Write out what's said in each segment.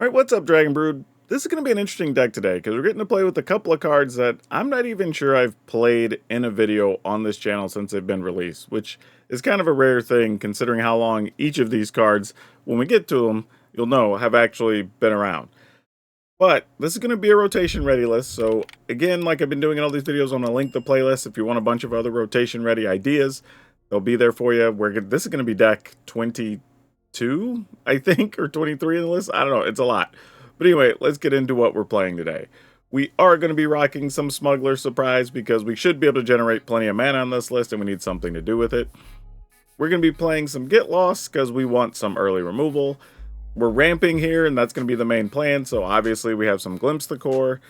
Alright, what's up, Dragon Brood? This is going to be an interesting deck today, because we're getting to play with a couple of cards that I'm not even sure I've played in a video on this channel since they've been released, which is kind of a rare thing, considering how long each of these cards, when we get to them, you'll know, have actually been around. But this is going to be a rotation-ready list, so again, like I've been doing in all these videos, I'm going to link the playlist if you want a bunch of other rotation-ready ideas. They'll be there for you. This is going to be deck 22, I think, or 23 in the list. I don't know. It's a lot. But anyway, let's get into what we're playing today. We are going to be rocking some Smuggler Surprise because we should be able to generate plenty of mana on this list and we need something to do with it. We're going to be playing some Get Lost because we want some early removal. We're ramping here and that's going to be the main plan. So obviously we have some Glimpse the Core.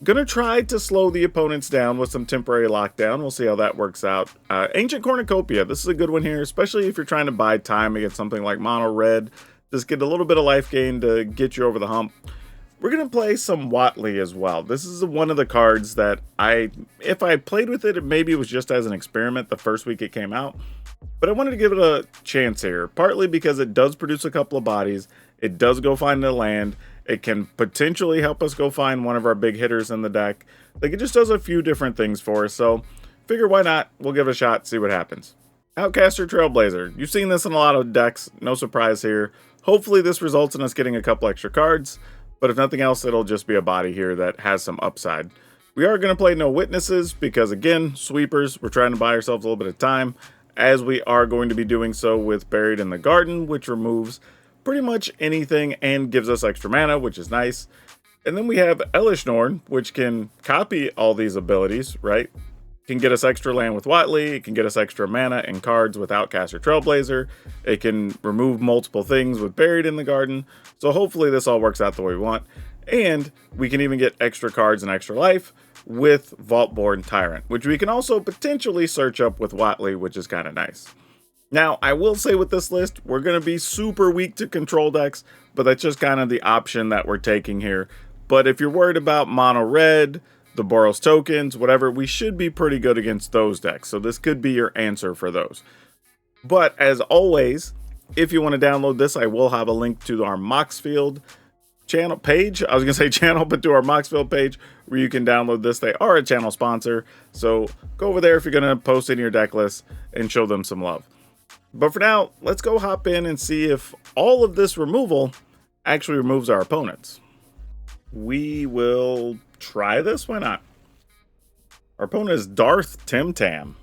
Gonna try to slow the opponents down with some temporary lockdown. We'll see how that works out. Ancient Cornucopia. This is a good one here, especially if you're trying to buy time against something like Mono Red. Just get a little bit of life gain to get you over the hump. We're gonna play some Huatli as well. This is one of the cards that if I played with it, maybe it was just as an experiment the first week it came out. But I wanted to give it a chance here, partly because it does produce a couple of bodies. It does go find a land. It can potentially help us go find one of our big hitters in the deck. Like, it just does a few different things for us, so figure why not? We'll give it a shot, see what happens. Outcaster Trailblazer. You've seen this in a lot of decks, no surprise here. Hopefully this results in us getting a couple extra cards, but if nothing else, it'll just be a body here that has some upside. We are going to play No Witnesses because, again, sweepers, we're trying to buy ourselves a little bit of time, as we are going to be doing so with Buried in the Garden, which removes pretty much anything and gives us extra mana, which is nice. And then we have Elishnorn, which can copy all these abilities, right? Can get us extra land with Huatli, it can get us extra mana and cards with Outcaster Trailblazer, it can remove multiple things with Buried in the Garden, so hopefully this all works out the way we want. And we can even get extra cards and extra life with Vaultborn Tyrant, which we can also potentially search up with Huatli, which is kind of nice. Now, I will say with this list, we're going to be super weak to control decks, but that's just kind of the option that we're taking here. But if you're worried about Mono Red, the Boros tokens, whatever, we should be pretty good against those decks. So this could be your answer for those. But as always, if you want to download this, I will have a link to our Moxfield channel page. I was going to say channel, but to our Moxfield page where you can download this. They are a channel sponsor. So go over there if you're going to post in your deck list and show them some love. But for now, let's go hop in and see if all of this removal actually removes our opponents. We will try this. Why not? Our opponent is Darth Timtam.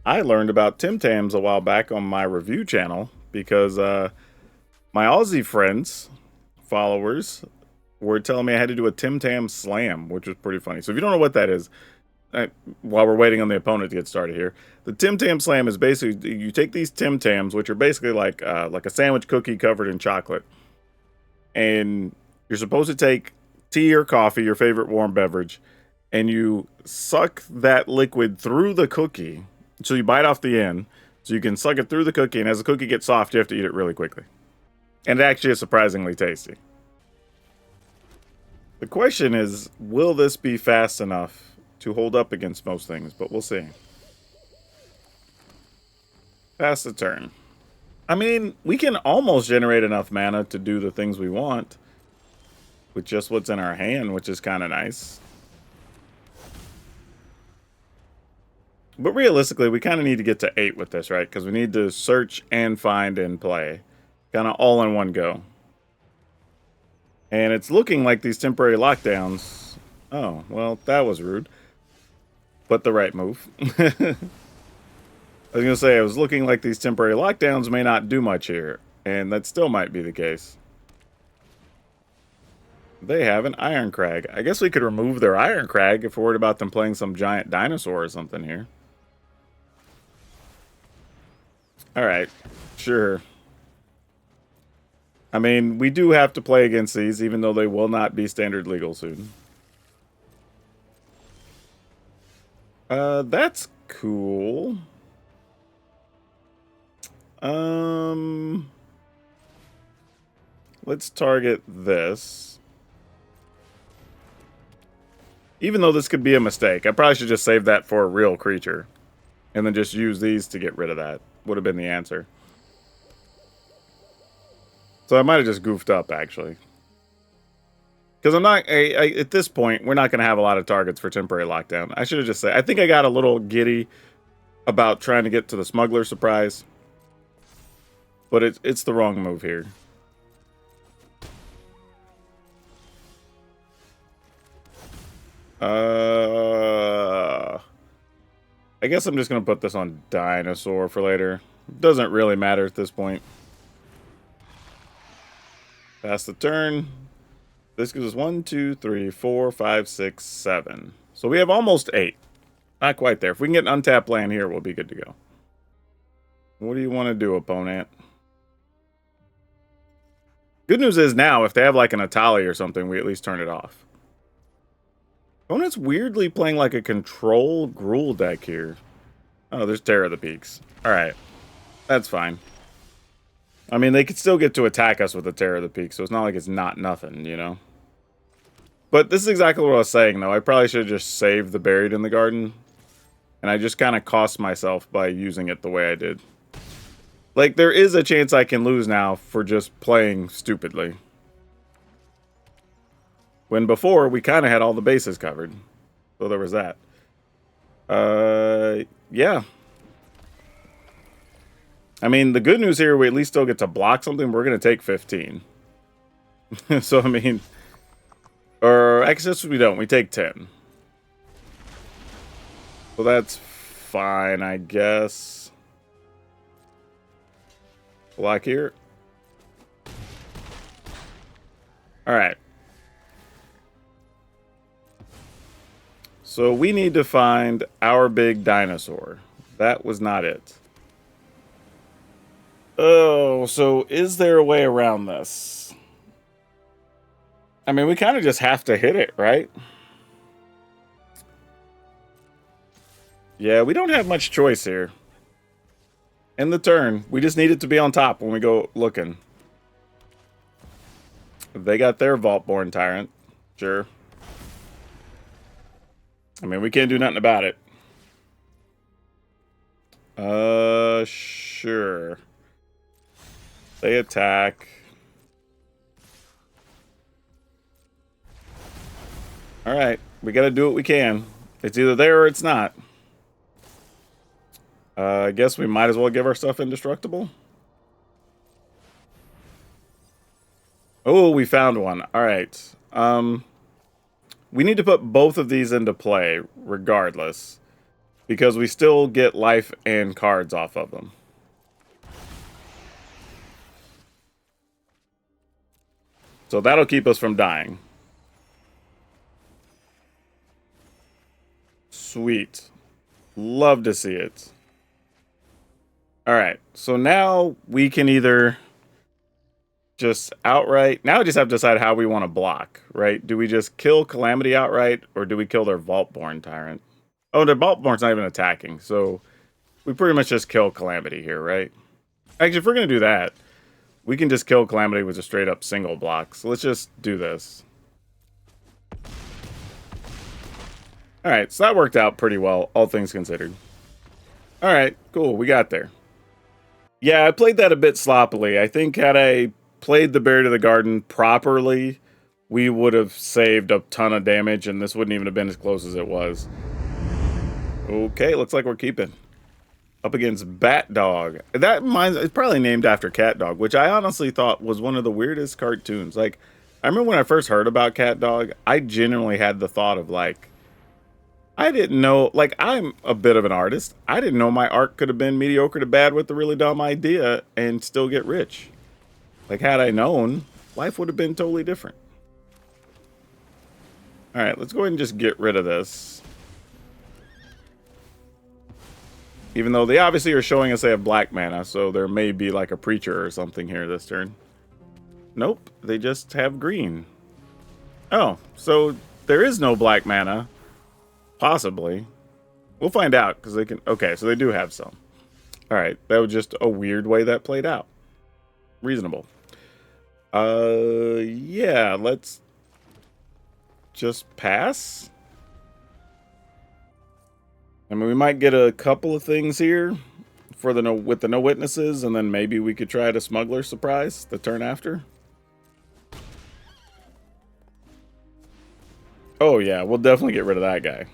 I learned about Timtams a while back on my review channel because my Aussie friends, followers, were telling me I had to do a Timtam slam, which was pretty funny. So if you don't know what that is, while we're waiting on the opponent to get started here, the Tim Tam Slam is basically you take these Tim Tams, which are basically like a sandwich cookie covered in chocolate, and you're supposed to take tea or coffee, your favorite warm beverage, and you suck that liquid through the cookie, so you bite off the end, so you can suck it through the cookie, and as the cookie gets soft, you have to eat it really quickly. And it actually is surprisingly tasty. The question is, will this be fast enough to hold up against most things, but we'll see. Pass the turn. I mean, we can almost generate enough mana to do the things we want with just what's in our hand, which is kind of nice. But realistically, we kind of need to get to 8 with this, right? Because we need to search and find and play. Kind of all in one go. And it's looking like these temporary lockdowns... Oh, well, that was rude. But the right move. I was going to say, I was looking like these temporary lockdowns may not do much here. And that still might be the case. They have an Iron Crag. I guess we could remove their Iron Crag if we're worried about them playing some giant dinosaur or something here. Alright, sure. I mean, we do have to play against these, even though they will not be standard legal soon. That's cool. Let's target this. Even though this could be a mistake, I probably should just save that for a real creature. And then just use these to get rid of that. Would have been the answer. So I might have just goofed up, actually. Because I'm not, at this point, we're not going to have a lot of targets for temporary lockdown. I should have just said, I think I got a little giddy about trying to get to the Smuggler surprise. But it's the wrong move here. I guess I'm just going to put this on Dinosaur for later. Doesn't really matter at this point. Pass the turn. This gives us 1, 2, 3, 4, 5, 6, 7. So we have almost 8. Not quite there. If we can get an untapped land here, we'll be good to go. What do you want to do, opponent? Good news is now, if they have like an Atali or something, we at least turn it off. Opponent's weirdly playing like a control Gruul deck here. Oh, there's Terror of the Peaks. Alright. That's fine. I mean, they could still get to attack us with the Terror of the Peaks, so it's not like it's not nothing, you know? But this is exactly what I was saying, though. I probably should have just saved the Buried in the Garden. And I just kind of cost myself by using it the way I did. Like, there is a chance I can lose now for just playing stupidly. When before, we kind of had all the bases covered. So there was that. Yeah. I mean, the good news here, we at least still get to block something. We're going to take 15. So, I mean... Or, actually, we don't. We take 10. So that's fine, I guess. Block here. Alright. So we need to find our big dinosaur. That was not it. Oh, so is there a way around this? I mean, we kind of just have to hit it, right? Yeah, we don't have much choice here. In the turn, we just need it to be on top when we go looking. They got their Vaultborn Tyrant. Sure. I mean, we can't do nothing about it. Sure. They attack. Alright, we gotta do what we can. It's either there or it's not. I guess we might as well give our stuff indestructible. Oh, we found one. Alright. We need to put both of these into play, regardless. Because we still get life and cards off of them. So that'll keep us from dying. Sweet. Love to see it. Alright, so now we can either just outright... Now we just have to decide how we want to block, right? Do we just kill Calamity outright, or do we kill their Vaultborn Tyrant? Oh, their Vaultborn's not even attacking, so we pretty much just kill Calamity here, right? Actually, if we're going to do that, we can just kill Calamity with a straight-up single block. So let's just do this. Alright, so that worked out pretty well, all things considered. Alright, cool, we got there. Yeah, I played that a bit sloppily. I think had I played the Buried of the Garden properly, we would have saved a ton of damage, and this wouldn't even have been as close as it was. Okay, looks like we're keeping. Up against Bat Dog. That reminds, it's probably named after Cat Dog, which I honestly thought was one of the weirdest cartoons. Like, I remember when I first heard about Cat Dog, I genuinely had the thought of, like, I didn't know, like, I'm a bit of an artist. I didn't know my art could have been mediocre to bad with a really dumb idea and still get rich. Like, had I known, life would have been totally different. Alright, let's go ahead and just get rid of this. Even though they obviously are showing us they have black mana, so there may be like a preacher or something here this turn. Nope, they just have green. Oh, so there is no black mana. Possibly. We'll find out, because they can... Okay, so they do have some. Alright, that was just a weird way that played out. Reasonable. Yeah, let's just pass. I mean, we might get a couple of things here for the with the no witnesses, and then maybe we could try to Smuggler surprise the turn after. Oh yeah, we'll definitely get rid of that guy.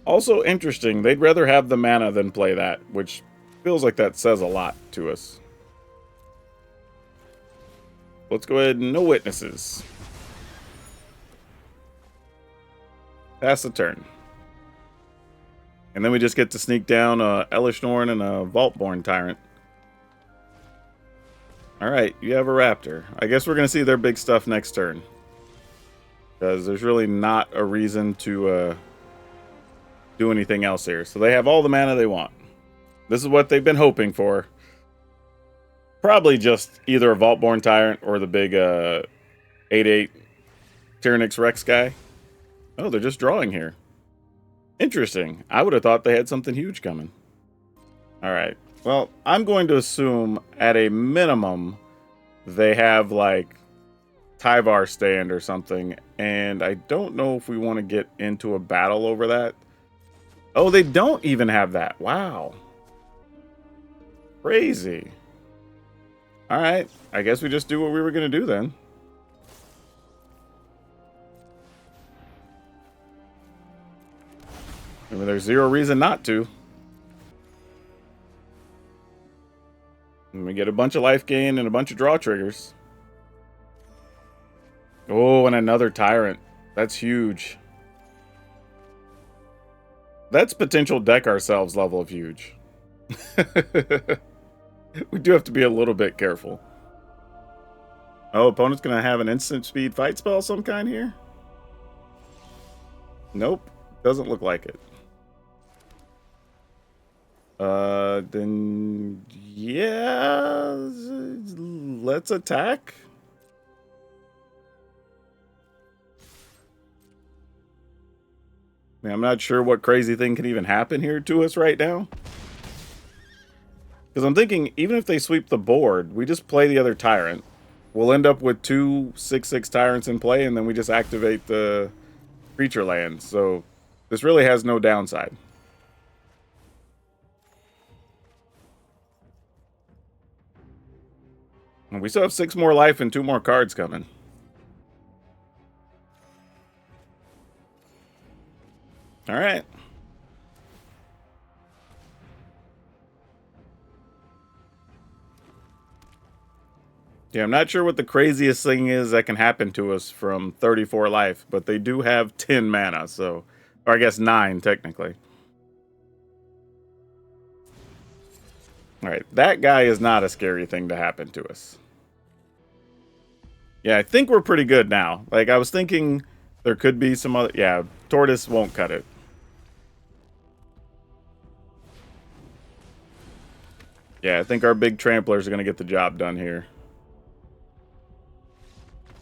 Also interesting, they'd rather have the mana than play that, which feels like that says a lot to us. Let's go ahead and no witnesses. Pass the turn. And then we just get to sneak down a Elishnorn and a Vaultborn Tyrant. Alright, you have a Raptor. I guess we're going to see their big stuff next turn. Because there's really not a reason to do anything else here. So they have all the mana they want. This is what they've been hoping for. Probably just either a Vaultborn Tyrant or the big 8/8 Tyrannix Rex guy. Oh, they're just drawing here. Interesting. I would have thought they had something huge coming. Alright. Well, I'm going to assume at a minimum they have like Tyvar stand or something. And I don't know if we want to get into a battle over that. Oh, they don't even have that. Wow. Crazy. Alright. I guess we just do what we were going to do then. I mean, there's zero reason not to. And we get a bunch of life gain and a bunch of draw triggers. Oh, and another Tyrant. That's huge. That's potential deck ourselves level of huge. We do have to be a little bit careful. Oh, opponent's going to have an instant speed fight spell of some kind here? Nope. Doesn't look like it. Then yeah, let's attack. I mean, I'm not sure what crazy thing can even happen here to us right now. Because I'm thinking, even if they sweep the board, we just play the other Tyrant. We'll end up with 2 6/6 Tyrants in play, and then we just activate the creature land. So this really has no downside. And we still have 6 more life and 2 more cards coming. All right. Yeah, I'm not sure what the craziest thing is that can happen to us from 34 life, but they do have 10 mana, so... Or I guess 9, technically. Alright, that guy is not a scary thing to happen to us. Yeah, I think we're pretty good now. Like, I was thinking there could be some other... Yeah, Tortoise won't cut it. Yeah, I think our big tramplers are going to get the job done here.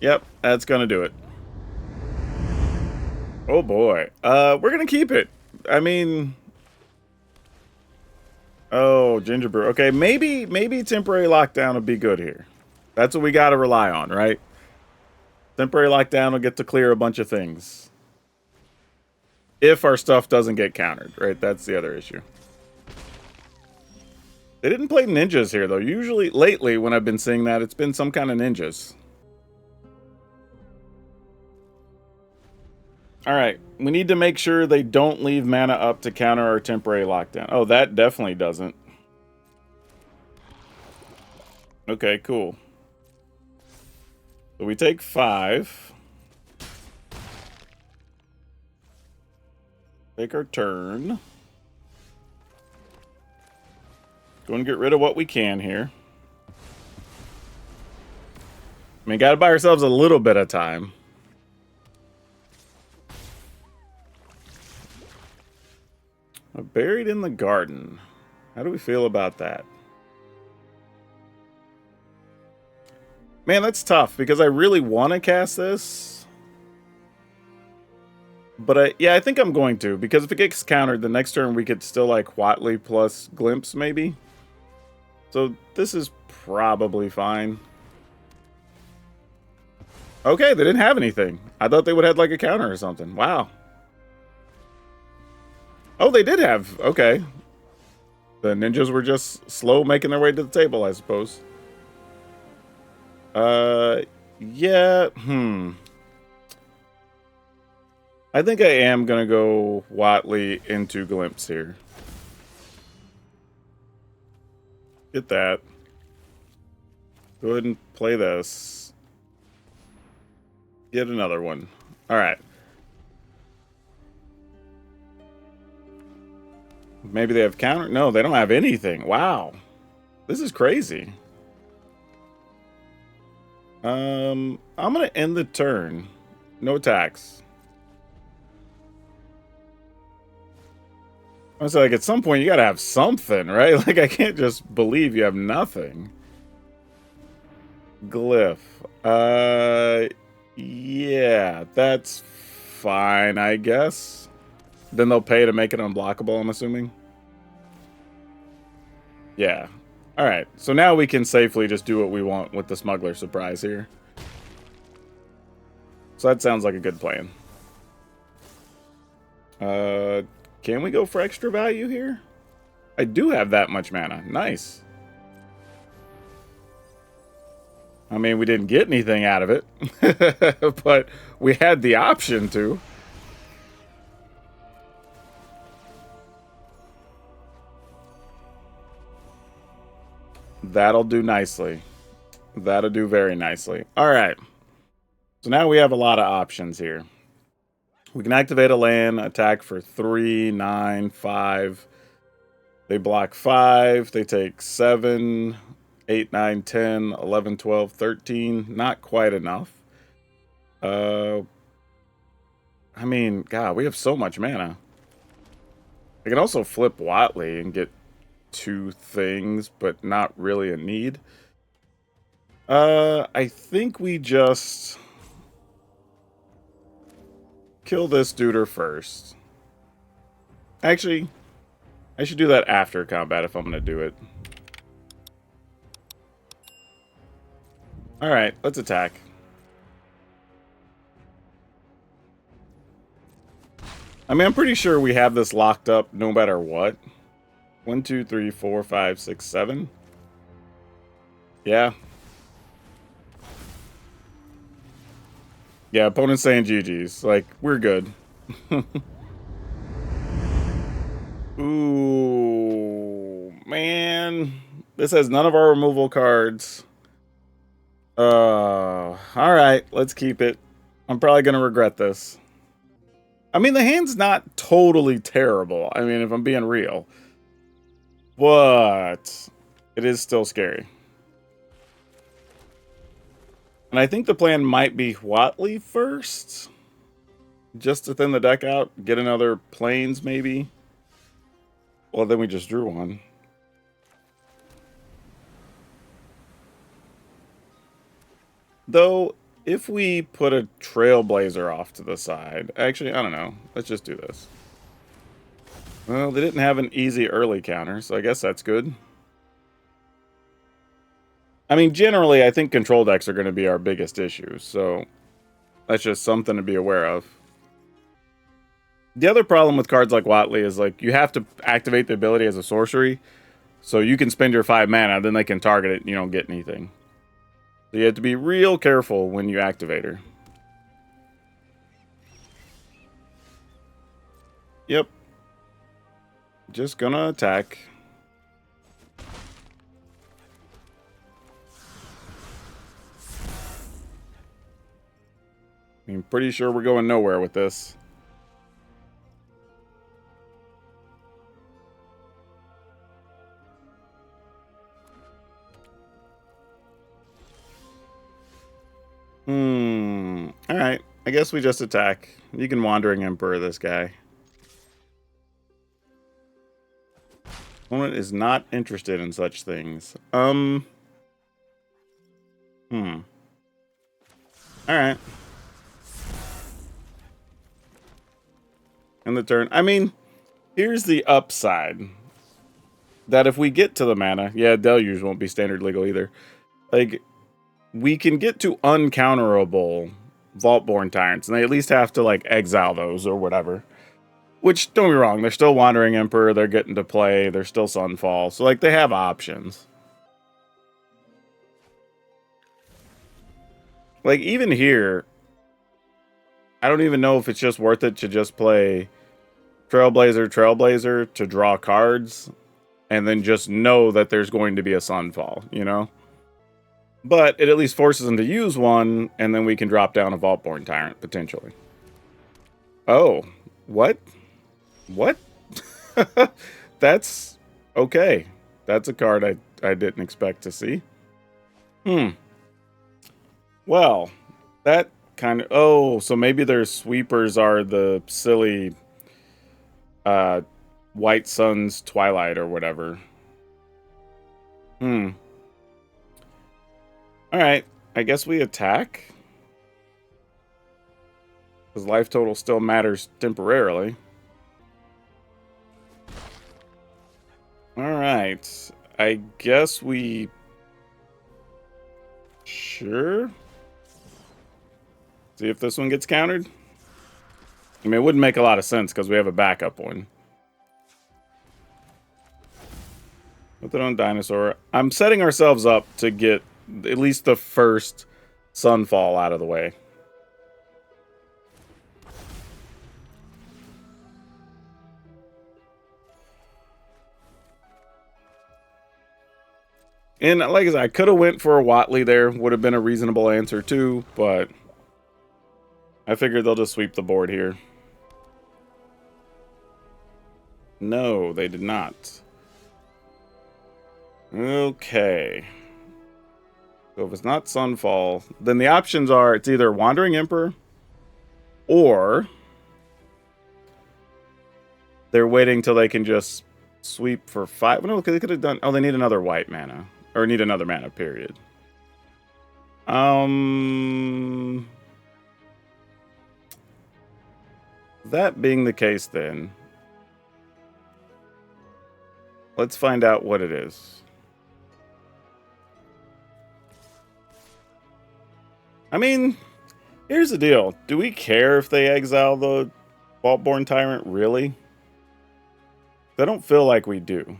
Yep, that's gonna do it. Oh boy. We're gonna keep it. I mean... Oh, Ginger Brew. Okay, maybe temporary lockdown would be good here. That's what we gotta rely on, right? Temporary lockdown will get to clear a bunch of things. If our stuff doesn't get countered, right? That's the other issue. They didn't play ninjas here, though. Usually, lately, when I've been seeing that, it's been some kind of ninjas. Alright, we need to make sure they don't leave mana up to counter our temporary lockdown. Oh, that definitely doesn't. Okay, cool. So we take 5. Take our turn. Go and get rid of what we can here. I mean, gotta buy ourselves a little bit of time. Buried in the garden. How do we feel about that? Man, that's tough because I really want to cast this. But yeah, I think I'm going to, because if it gets countered, the next turn we could still like Huatli plus Glimpse maybe. So this is probably fine. Okay, they didn't have anything. I thought they would have like a counter or something. Wow. Oh, they did have. Okay. The ninjas were just slow making their way to the table, I suppose. Yeah. I think I am going to go Huatli into Glimpse here. Get that. Go ahead and play this. Get another one. Alright. Maybe they have counter? No, they don't have anything. Wow. This is crazy. I'm going to end the turn. No attacks. I was like, at some point, you got to have something, right? Like, I can't just believe you have nothing. Glyph. Yeah, that's fine, I guess. Then they'll pay to make it unblockable, I'm assuming. Yeah. Alright, so now we can safely just do what we want with the Smuggler surprise here. So that sounds like a good plan. Can we go for extra value here? I do have that much mana. Nice. I mean, we didn't get anything out of it, but we had the option to. That'll do nicely. That'll do very nicely. All right. So now we have a lot of options here. We can activate a land, attack for 3, 9, 5. They block 5. They take 7, 8, 9, 10, 11, 12, 13. Not quite enough. I mean, God, we have so much mana. I can also flip Huatli and get 2 things, but not really a need. I think we just kill this duder first. Actually, I should do that after combat if I'm going to do it. Alright, let's attack. I mean, I'm pretty sure we have this locked up no matter what. 1, 2, 3, 4, 5, 6, 7. Yeah. Yeah, opponent's saying GG's. Like, we're good. Ooh, man. This has none of our removal cards. Alright, let's keep it. I'm probably going to regret this. I mean, the hand's not totally terrible. I mean, if I'm being real. But it is still scary. And I think the plan might be Huatli first. Just to thin the deck out. Get another Plains, maybe. Well, then we just drew one. Though, if we put a Trailblazer off to the side... Actually, I don't know. Let's just do this. Well, they didn't have an easy early counter, so I guess that's good. I mean, generally, I think control decks are going to be our biggest issue, so that's just something to be aware of. The other problem with cards like Huatli is, like, you have to activate the ability as a sorcery, so you can spend your 5 mana, then they can target it and you don't get anything. So you have to be real careful when you activate her. Yep. Just gonna attack. I'm pretty sure we're going nowhere with this. Alright. I guess we just attack. You can Wandering Emperor this guy. Opponent is not interested in such things. Alright. In the turn. I mean, here's the upside. That if we get to the mana... Yeah, Deluge won't be standard legal either. Like, we can get to uncounterable Vaultborn Tyrants, and they at least have to, like, exile those or whatever. Which, don't be wrong, they're still Wandering Emperor, they're getting to play, they're still Sunfall, so, like, they have options. Like, even here, I don't even know if it's just worth it to just play Trailblazer to draw cards, and then just know that there's going to be a Sunfall, you know? But it at least forces them to use one, and then we can drop down a Vaultborn Tyrant, potentially. Oh, what? What? That's okay. That's a card I didn't expect to see. Well, that kind of... Oh, so maybe their sweepers are the silly White Sun's Twilight or whatever. Alright, I guess we attack. Because life total still matters temporarily. Alright, I guess we... Sure. See if this one gets countered. I mean, it wouldn't make a lot of sense because we have a backup one. Put it on Dinosaur. I'm setting ourselves up to get at least the first Sunfall out of the way. And like I said, I could have went for a Huatli there. Would have been a reasonable answer too, but I figured they'll just sweep the board here. No, they did not. Okay. So if it's not Sunfall, then the options are it's either Wandering Emperor or they're waiting till they can just sweep for 5. No, because they could have done... Oh, they need another white mana. Or need another mana, period. That being the case, then, let's find out what it is. I mean, here's the deal. Do we care if they exile the Vaultborn Tyrant, really? I don't feel like we do.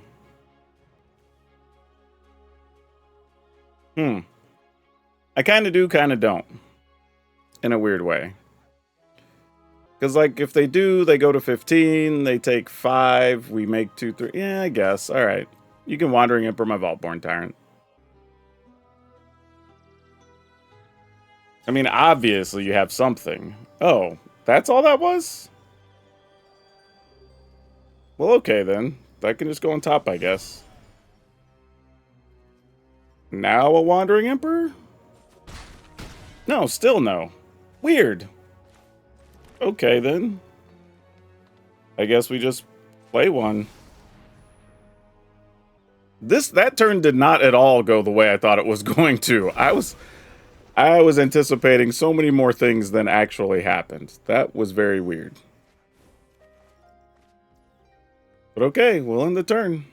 I kind of do, kind of don't. In a weird way. Because, like, if they do, they go to 15, they take 5, we make 2, 3. Yeah, I guess. Alright. You can Wandering Emperor my Vaultborn Tyrant. I mean, obviously you have something. Oh, that's all that was? Well, okay then. That can just go on top, I guess. Now a Wandering Emperor? No, still no. Weird. Okay, then. I guess we just play one. That turn did not at all go the way I thought it was going to. I was anticipating so many more things than actually happened. That was very weird. But okay, we'll end the turn.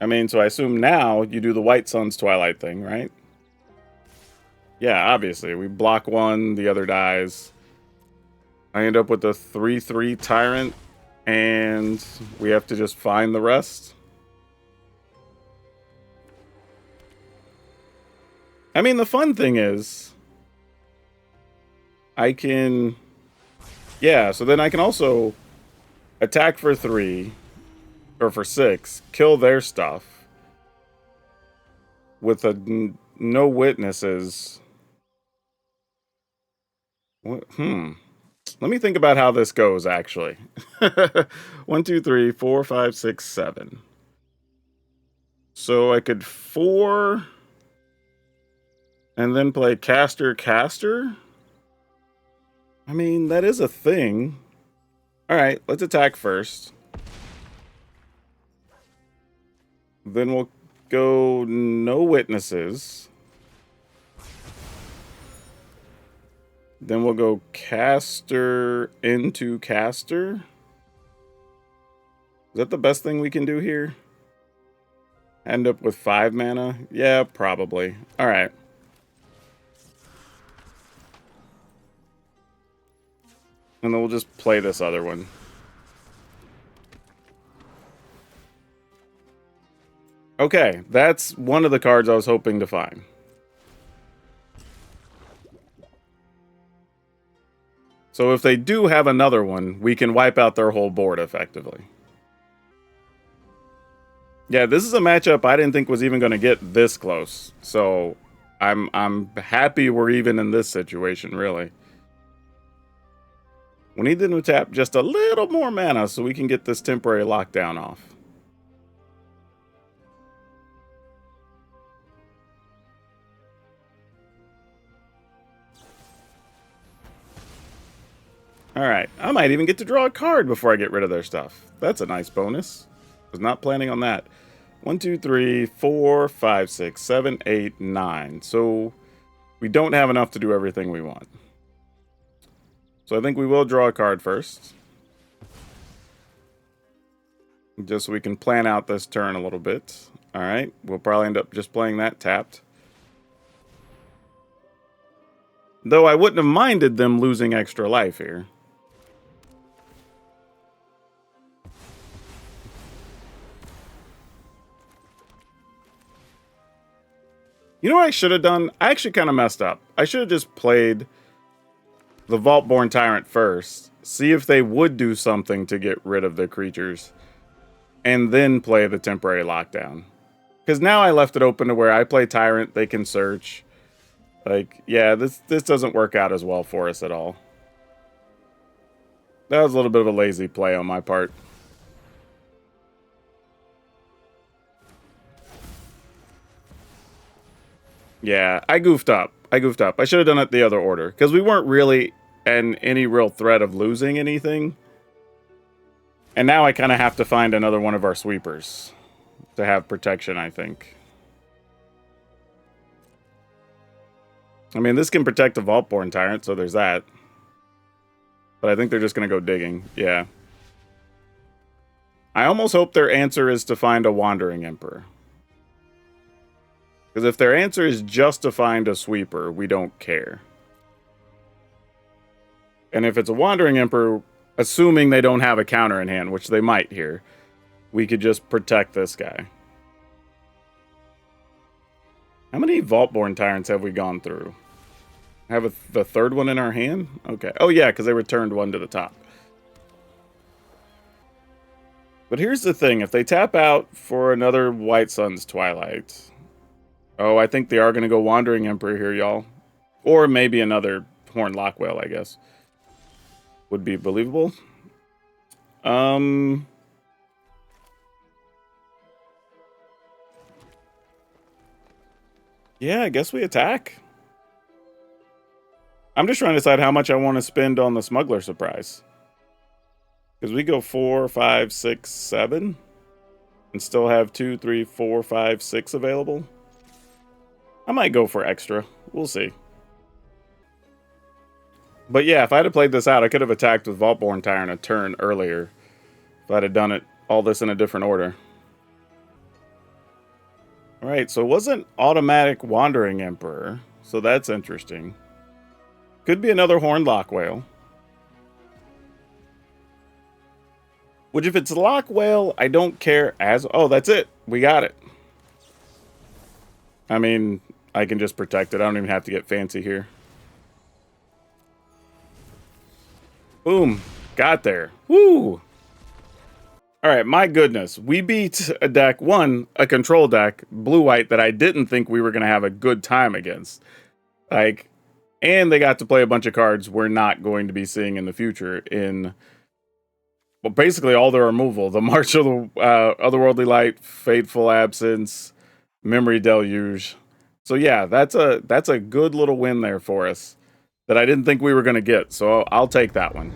I mean, so I assume now you do the White Sun's Twilight thing, right? Yeah, obviously. We block one, the other dies. I end up with a 3/3 Tyrant, and we have to just find the rest. I mean, the fun thing is, I can... Yeah, so then I can also attack for 3... or for 6, kill their stuff with a no witnesses. What? Let me think about how this goes, actually. 1, 2, 3, 4, 5, 6, 7. So I could 4 and then play caster. I mean, that is a thing. All right, let's attack first. Then we'll go no witnesses. Then we'll go caster into caster. Is that the best thing we can do here? End up with 5 mana? Yeah, probably. Alright. And then we'll just play this other one. Okay, that's one of the cards I was hoping to find. So if they do have another one, we can wipe out their whole board effectively. Yeah, this is a matchup I didn't think was even going to get this close. So I'm happy we're even in this situation, really. We need them to tap just a little more mana so we can get this temporary lockdown off. Alright, I might even get to draw a card before I get rid of their stuff. That's a nice bonus. Was not planning on that. 1, 2, 3, 4, 5, 6, 7, 8, 9. So we don't have enough to do everything we want. So I think we will draw a card first. Just so we can plan out this turn a little bit. Alright, we'll probably end up just playing that tapped. Though I wouldn't have minded them losing extra life here. You know what I should have done? I actually kind of messed up. I should have just played the Vaultborn Tyrant first. See if they would do something to get rid of the creatures. And then play the temporary lockdown. Because now I left it open to where I play Tyrant, they can search. Like, yeah, this doesn't work out as well for us at all. That was a little bit of a lazy play on my part. Yeah, I goofed up. I should have done it the other order. Because we weren't really in any real threat of losing anything. And now I kind of have to find another one of our sweepers to have protection, I think. I mean, this can protect the Vaultborn Tyrant, so there's that. But I think they're just going to go digging. Yeah. I almost hope their answer is to find a Wandering Emperor. Because if their answer is just to find a sweeper, we don't care. And if it's a Wandering Emperor, assuming they don't have a counter in hand, which they might here, we could just protect this guy. How many Vaultborn Tyrants have we gone through? Have the third one in our hand? Okay. Oh yeah, because they returned one to the top. But here's the thing. If they tap out for another White Sun's Twilight... Oh, I think they are going to go Wandering Emperor here, y'all. Or maybe another Horned Lockwhale, I guess. Would be believable. Yeah, I guess we attack. I'm just trying to decide how much I want to spend on the Smuggler Surprise. Because we go 4, 5, 6, 7. And still have 2, 3, 4, 5, 6 available. I might go for extra. We'll see. But yeah, if I had played this out, I could have attacked with Vaultborn Tyrant a turn earlier. If I'd have done it all this in a different order. Alright, so it wasn't automatic Wandering Emperor. So that's interesting. Could be another Horned Lockwhale. Which if it's Lockwhale, I don't care as... Oh, that's it. We got it. I mean, I can just protect it. I don't even have to get fancy here. Boom. Got there. Woo! Alright, my goodness. We beat a deck, a control deck, blue-white, that I didn't think we were going to have a good time against. Like, and they got to play a bunch of cards we're not going to be seeing in the future in... Well, basically all their removal. The March of the Otherworldly Light, Fateful Absence, Memory Deluge. So yeah, that's a good little win there for us that I didn't think we were going to get. So I'll take that one.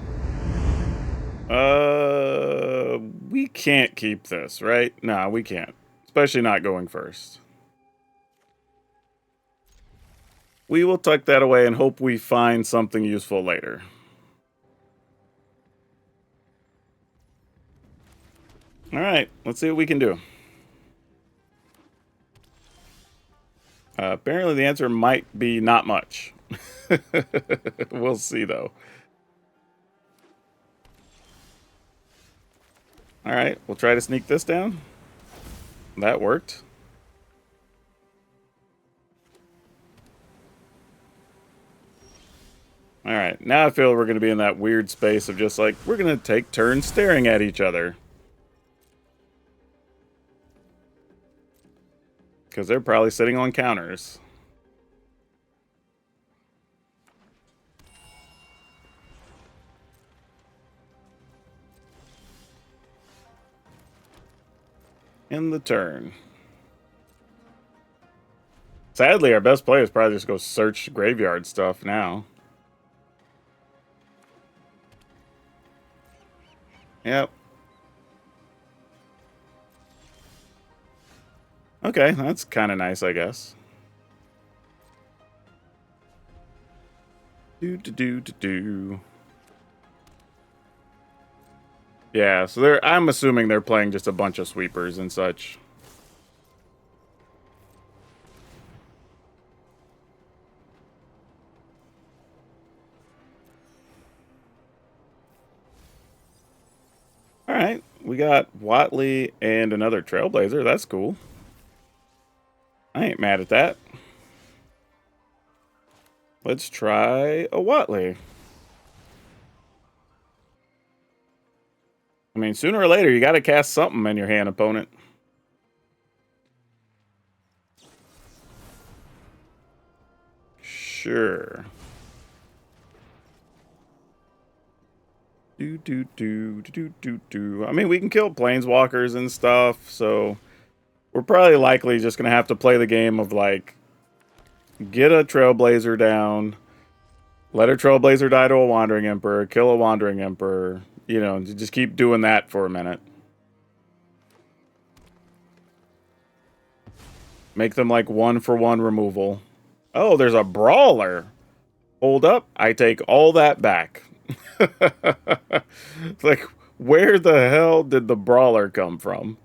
We can't keep this, right? No, we can't. Especially not going first. We will tuck that away and hope we find something useful later. Alright, let's see what we can do. Apparently the answer might be not much. We'll see, though. Alright, we'll try to sneak this down. That worked. Alright, now I feel we're going to be in that weird space of just like, we're going to take turns staring at each other. Because they're probably sitting on counters. In the turn. Sadly, our best play is probably just go search graveyard stuff now. Yep. Okay, that's kind of nice, I guess. Do. Yeah, so I'm assuming they're playing just a bunch of sweepers and such. Alright, we got Huatli and another Trailblazer. That's cool. I ain't mad at that. Let's try a Huatli. I mean, sooner or later, you got to cast something in your hand, opponent. Sure. I mean, we can kill planeswalkers and stuff, so we're probably likely just going to have to play the game of, like, get a Trailblazer down, let a Trailblazer die to a Wandering Emperor, kill a Wandering Emperor, you know, just keep doing that for a minute. Make them, like, 1-for-1 removal. Oh, there's a Brawler. Hold up, I take all that back. Like, where the hell did the Brawler come from?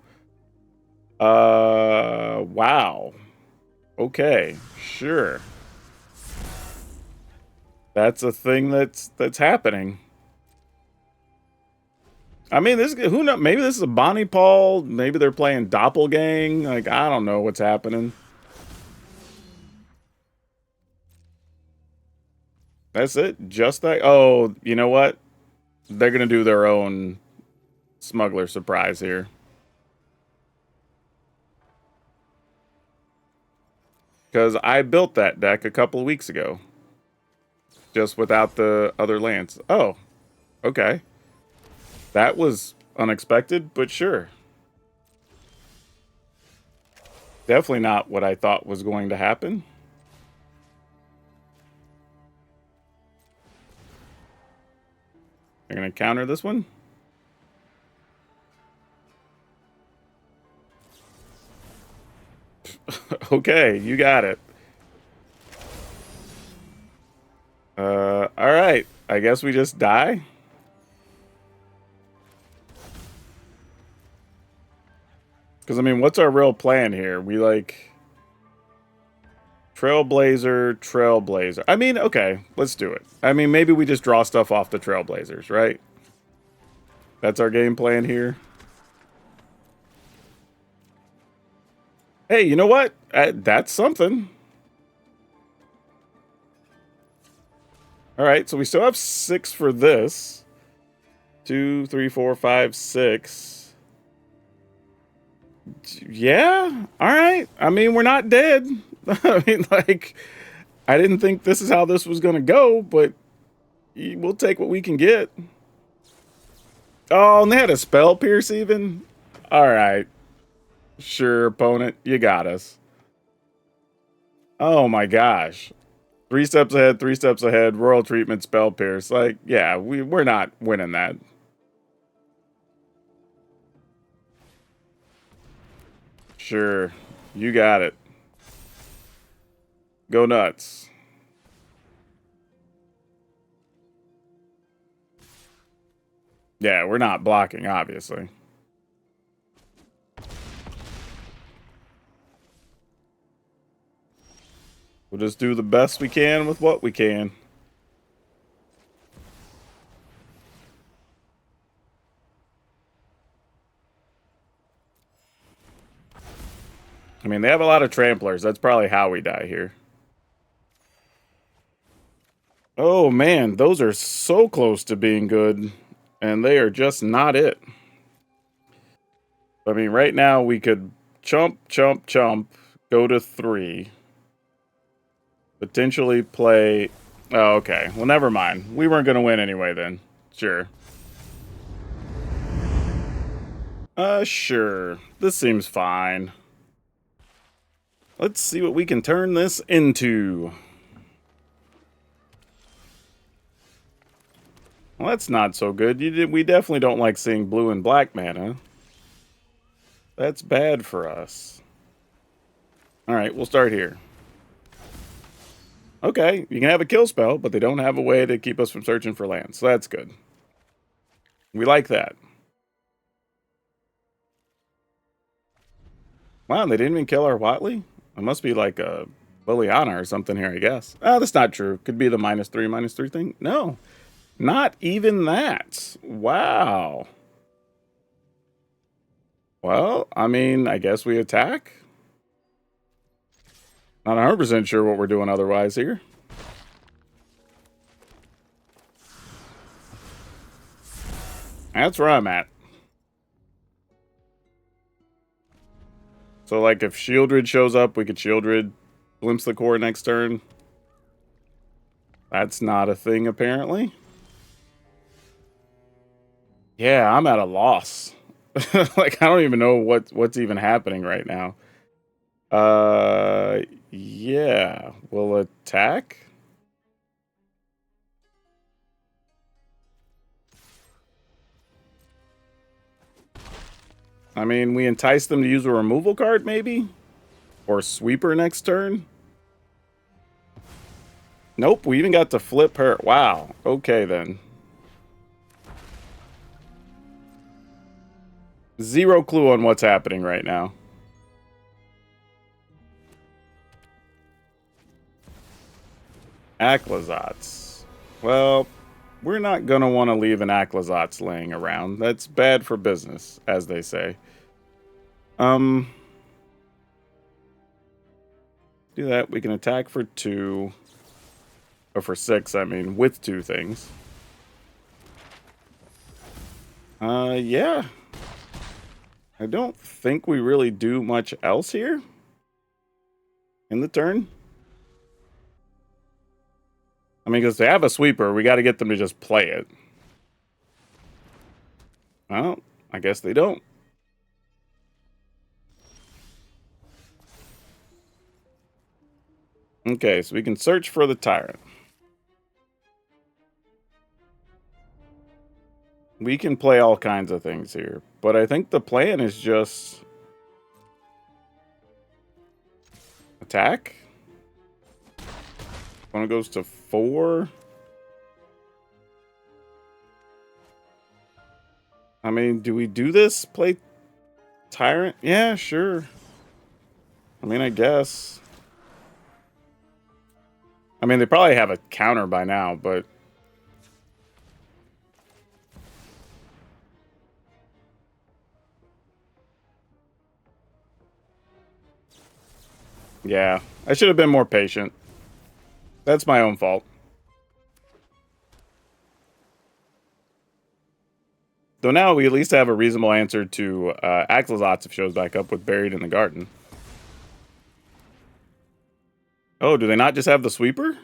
Wow. Okay, sure. That's a thing that's happening. I mean, who knows? Maybe this is a Bonnie Paul. Maybe they're playing Doppelgang. Like, I don't know what's happening. That's it? Just that? Oh, you know what? They're going to do their own Smuggler surprise here. Because I built that deck a couple of weeks ago. Just without the other lands. Oh, okay. That was unexpected, but sure. Definitely not what I thought was going to happen. They're going to counter this one. Okay, you got it. Alright. I guess we just die? Because, I mean, what's our real plan here? We, like... Trailblazer. I mean, okay, let's do it. I mean, maybe we just draw stuff off the Trailblazers, right? That's our game plan here. Hey, you know what? That's something. Alright, so we still have 6 for this. 2, 3, 4, 5, 6. Yeah, alright. I mean, we're not dead. I mean, like, I didn't think this is how this was going to go, but we'll take what we can get. Oh, and they had a Spell Pierce even? Alright. Sure, opponent, you got us. Oh my gosh. 3 steps ahead, 3 steps ahead, Royal Treatment, Spell Pierce. Like, yeah, we're not winning that. Sure, you got it. Go nuts. Yeah, we're not blocking, obviously. We'll just do the best we can with what we can. I mean, they have a lot of tramplers. That's probably how we die here. Oh man, those are so close to being good, and they are just not it. I mean, right now we could chump, chump, chump, go to 3. Potentially play... Oh, okay. Well, never mind. We weren't going to win anyway then. Sure. Sure. This seems fine. Let's see what we can turn this into. Well, that's not so good. We definitely don't like seeing blue and black mana. That's bad for us. Alright, we'll start here. Okay, you can have a kill spell, but they don't have a way to keep us from searching for land, so that's good. We like that. Wow, they didn't even kill our Huatli? It must be like a Liliana or something here, I guess. Oh, that's not true. Could be the -3/-3 thing. No, not even that. Wow. Well, I mean, I guess we attack. Not 100% sure what we're doing otherwise here. That's where I'm at. So, like, if Shieldred shows up, we could Shieldred glimpse the core next turn. That's not a thing, apparently. Yeah, I'm at a loss. Like, I don't even know what's even happening right now. Yeah. We'll attack. I mean, we entice them to use a removal card, maybe? Or sweeper next turn? Nope, we even got to flip her. Wow. Okay, then. Zero clue on what's happening right now. Aclazotz. Well, we're not going to want to leave an Aclazotz laying around. That's bad for business, as they say. Do that. We can attack for 2. Or for 6, I mean, with 2 things. Yeah. I don't think we really do much else here. In the turn. I mean, because they have a sweeper, we got to get them to just play it. Well, I guess they don't. Okay, so we can search for the Tyrant. We can play all kinds of things here, but I think the plan is just... attack? One goes to 4. I mean, do we do this? Play Tyrant? Yeah, sure. I mean, I guess. I mean, they probably have a counter by now, but... yeah, I should have been more patient. That's my own fault. Though now we at least have a reasonable answer to Aclazotz if shows back up with Buried in the Garden. Oh, do they not just have the sweeper?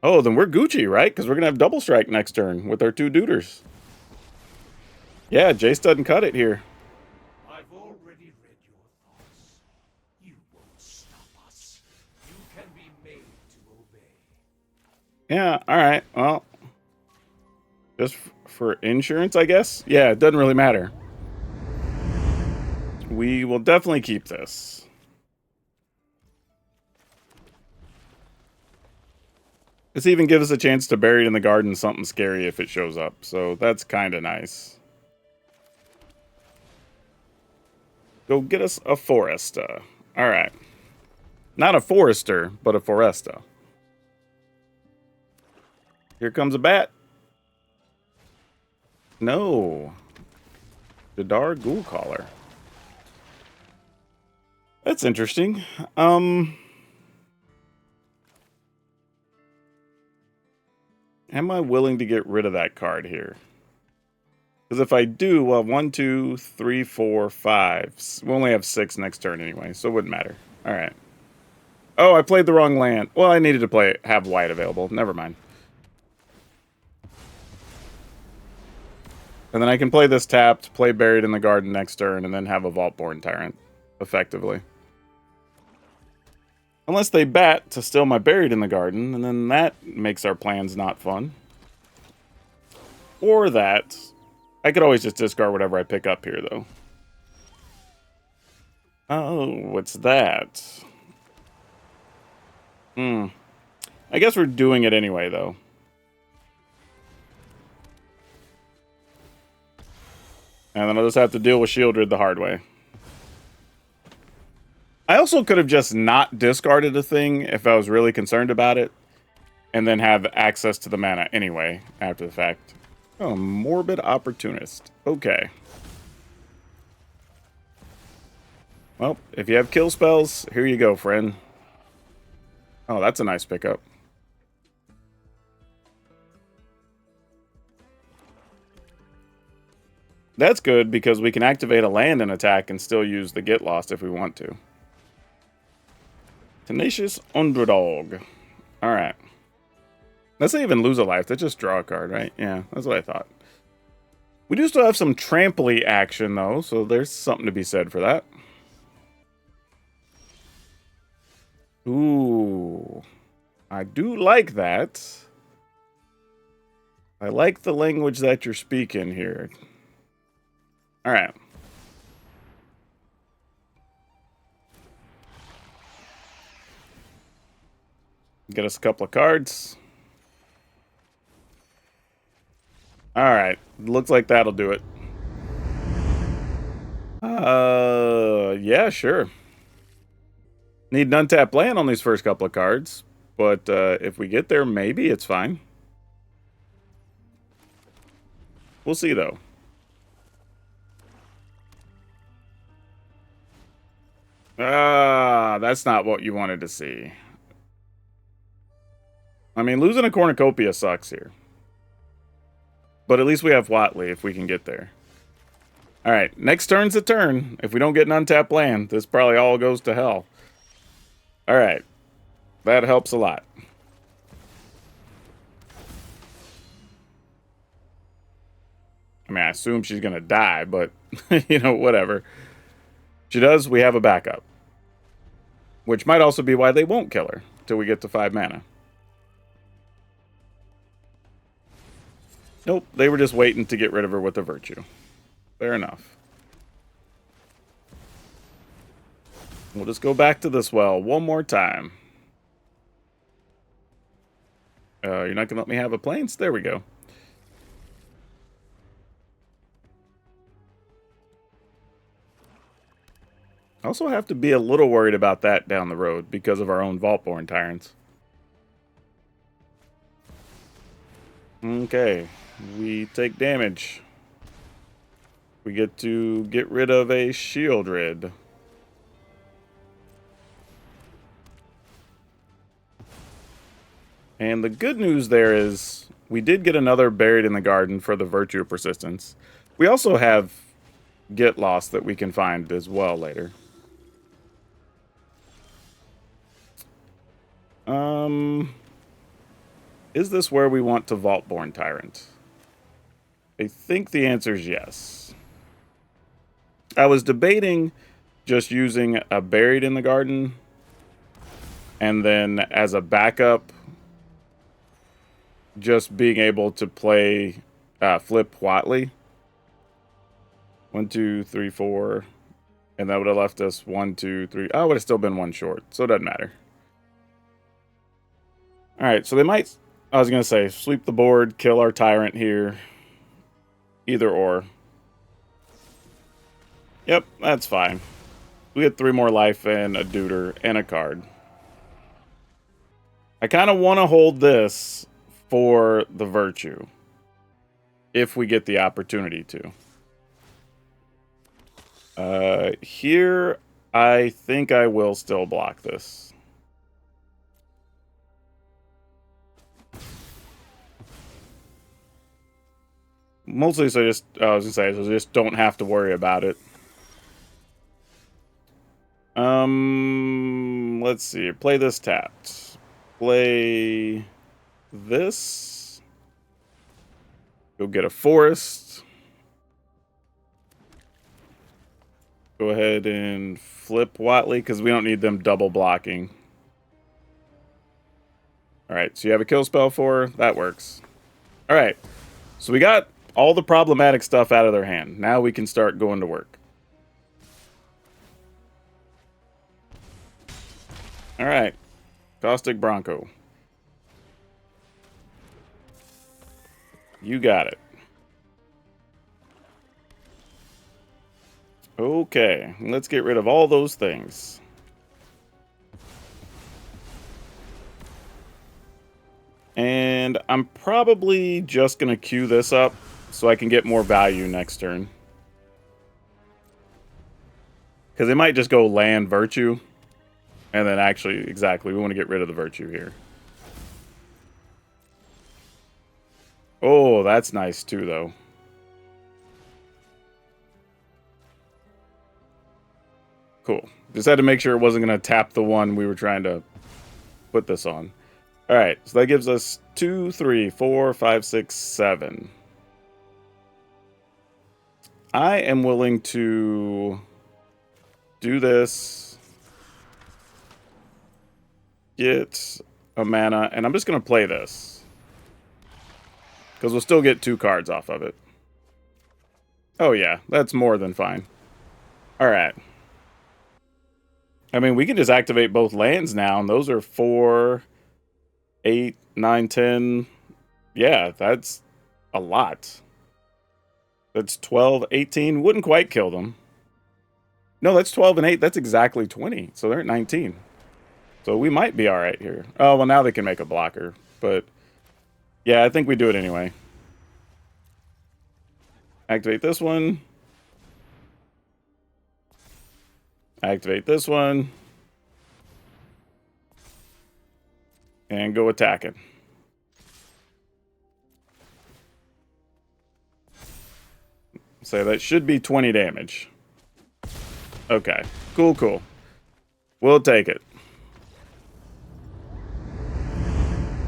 Oh, then we're Gucci, right? Because we're going to have double strike next turn with our 2 duders. Yeah, Jace doesn't cut it here. I've already read your thoughts. You won't stop us. You can be made to obey. Yeah, alright, well. Just for insurance, I guess? Yeah, it doesn't really matter. We will definitely keep this. This even gives us a chance to bury it in the garden something scary if it shows up, so that's kind of nice. Go get us a Foresta. Alright. Not a Forester, but a Foresta. Here comes a bat. No. Jadar Ghoul Caller. That's interesting. Am I willing to get rid of that card here? Because if I do, well, 1, 2, 3, 4, 5. We only have 6 next turn anyway, so it wouldn't matter. All right. Oh, I played the wrong land. Well, I needed to have white available. Never mind. And then I can play this tapped, play Buried in the Garden next turn, and then have a Vaultborn Tyrant, effectively. Unless they bat to steal my Buried in the Garden, and then that makes our plans not fun. Or that. I could always just discard whatever I pick up here, though. Oh, what's that? I guess we're doing it anyway, though. And then I'll just have to deal with Shieldred the hard way. I also could have just not discarded a thing if I was really concerned about it. And then have access to the mana anyway, after the fact. Oh, Morbid Opportunist. Okay. Well, if you have kill spells, here you go, friend. Oh, that's a nice pickup. That's good because we can activate a land and attack and still use the Get Lost if we want to. Tenacious Underdog. Alright. Let's not even lose a life. Let's just draw a card, right? Yeah, that's what I thought. We do still have some trampoly action, though, so there's something to be said for that. Ooh. I do like that. I like the language that you're speaking here. Alright. Get us a couple of cards. Alright. Looks like that'll do it. Yeah, sure. Need an untapped land on these first couple of cards. But if we get there, maybe it's fine. We'll see, though. That's not what you wanted to see. I mean, losing a cornucopia sucks here. But at least we have Huatli if we can get there. Alright, next turn's a turn. If we don't get an untapped land, this probably all goes to hell. Alright. That helps a lot. I mean, I assume she's going to die, but, you know, whatever. She does, we have a backup. Which might also be why they won't kill her till we get to 5 mana. Nope, they were just waiting to get rid of her with the Virtue. Fair enough. We'll just go back to this well one more time. You're not going to let me have a plains? There we go. I also have to be a little worried about that down the road because of our own Vaultborn Tyrants. Okay, we take damage. We get to get rid of a Shieldred. And the good news there is we did get another Buried in the Garden for the Virtue of Persistence. We also have Get Lost that we can find as well later. Is this where we want to Vaultborn Tyrant? I think the answer is yes. I was debating just using a Buried in the Garden and then as a backup just being able to play flip Huatli. 1, 2, 3, 4. And that would have left us 1, 2, 3. Oh, it would have still been one short, so it doesn't matter. Alright, so they might, I was going to say, sweep the board, kill our Tyrant here. Either or. Yep, that's fine. We get 3 more life and a Deuter and a card. I kind of want to hold this for the Virtue. If we get the opportunity to. Here, I think I will still block this. Mostly so just, I was gonna say, so just don't have to worry about it. Let's see. Play this tapped. Play this. Go get a forest. Go ahead and flip Huatli, because we don't need them double blocking. Alright, so you have a kill spell for her. That works. Alright, so we got all the problematic stuff out of their hand. Now we can start going to work. Alright, Caustic Bronco. You got it. Okay, let's get rid of all those things. And I'm probably just going to queue this up so I can get more value next turn. Because they might just go land Virtue. And then actually, exactly, we want to get rid of the Virtue here. Oh, that's nice too, though. Cool. Just had to make sure it wasn't going to tap the one we were trying to put this on. Alright, so that gives us 2, 3, 4, 5, 6, 7. I am willing to do this. Get a mana, and I'm just going to play this. Because we'll still get 2 cards off of it. Oh yeah, that's more than fine. Alright. I mean, we can just activate both lands now, and those are 4... 8, 9, 10. Yeah, that's a lot. That's 12, 18. Wouldn't quite kill them. No, that's 12 and 8. That's exactly 20. So they're at 19. So we might be all right here. Oh, well, now they can make a blocker. But, yeah, I think we do it anyway. Activate this one. Activate this one. And go attacking. So that should be 20 damage. Okay. Cool, cool. We'll take it.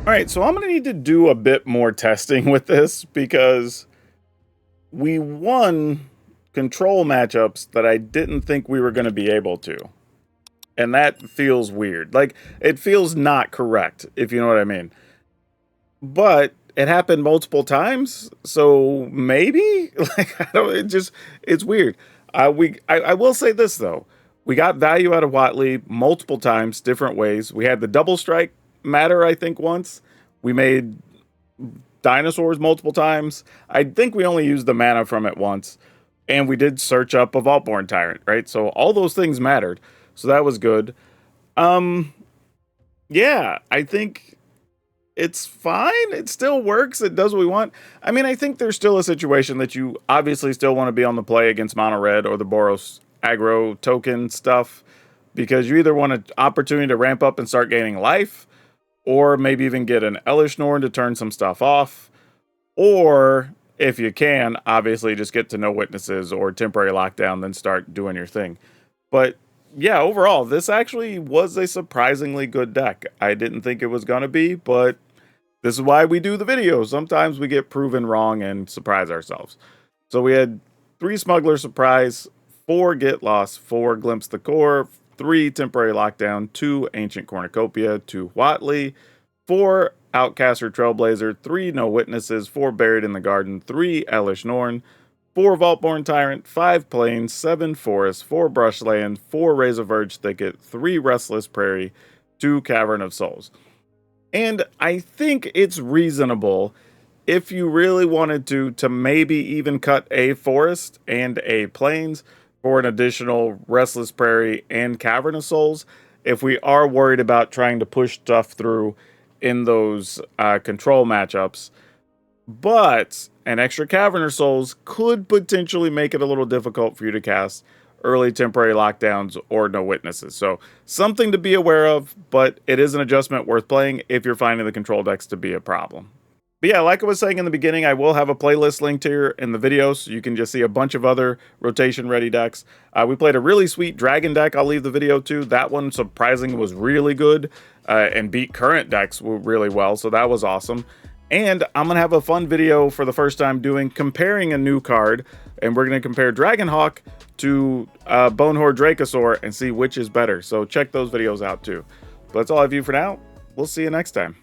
Alright, so I'm going to need to do a bit more testing with this, because we won control matchups that I didn't think we were going to be able to. And that feels weird. Like, it feels not correct, if you know what I mean. But it happened multiple times, so maybe? Like, I don't, it's weird. I will say this, though. We got value out of Huatli multiple times, different ways. We had the double strike matter, I think, once. We made dinosaurs multiple times. I think we only used the mana from it once. And we did search up a Vaultborn Tyrant, right? So all those things mattered. So that was good. Yeah, I think it's fine. It still works. It does what we want. I mean, I think there's still a situation that you obviously still want to be on the play against Mono Red or the Boros aggro token stuff, because you either want an opportunity to ramp up and start gaining life, or maybe even get an Elish Norn to turn some stuff off, or if you can, obviously just get to no witnesses or temporary lockdown, then start doing your thing. But yeah, overall, this actually was a surprisingly good deck. I didn't think it was going to be, but this is why we do the video. Sometimes we get proven wrong and surprise ourselves. So we had 3 Smuggler Surprise, 4 Get Lost, 4 Glimpse the Core, 3 Temporary Lockdown, 2 Ancient Cornucopia, 2 Huatli, 4 Outcaster Trailblazer, 3 No Witnesses, 4 Buried in the Garden, 3 Elish Norn, 4 Vaultborn Tyrant, 5 Plains, 7 Forest, 4 Brushland, 4 Razor Verge Thicket, 3 Restless Prairie, 2 Cavern of Souls. And I think it's reasonable, if you really wanted to maybe even cut a Forest and a Plains for an additional Restless Prairie and Cavern of Souls, if we are worried about trying to push stuff through in those control matchups. But an extra Cavern of Souls could potentially make it a little difficult for you to cast early temporary lockdowns or no witnesses. So something to be aware of, but it is an adjustment worth playing if you're finding the control decks to be a problem. But yeah, like I was saying in the beginning, I will have a playlist linked here in the video, so you can just see a bunch of other rotation-ready decks. We played a really sweet dragon deck I'll leave the video to. That one, surprisingly, was really good and beat current decks really well, so that was awesome. And I'm going to have a fun video for the first time doing comparing a new card, and we're going to compare Dragonhawk to Bonehorde Dracosaur and see which is better. So check those videos out too. But that's all I have for you for now. We'll see you next time.